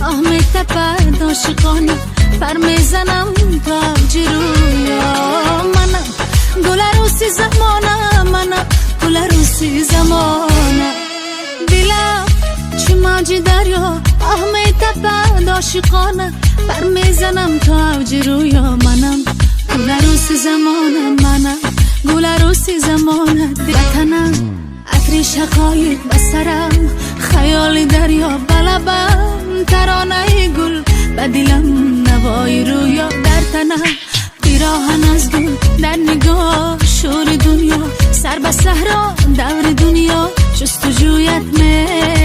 آه میتپد عاشقانه پر میزنم تاج رویا منم گل عروسی زمانه منم گل عروسی زمانه دلم چی موج دریا آه میتپد عاشقانه پر میزنم تاج رویا منم گل عروسی زمانه منم گل عروسی زمانه وطنم عطر شقایق بسرم خیال دریا بلبم ترانه گل به دلم نوای رویا در تنم پیراهن از گل در نگاه شور دنیا سر به صحرا دور دنیا جستجویت می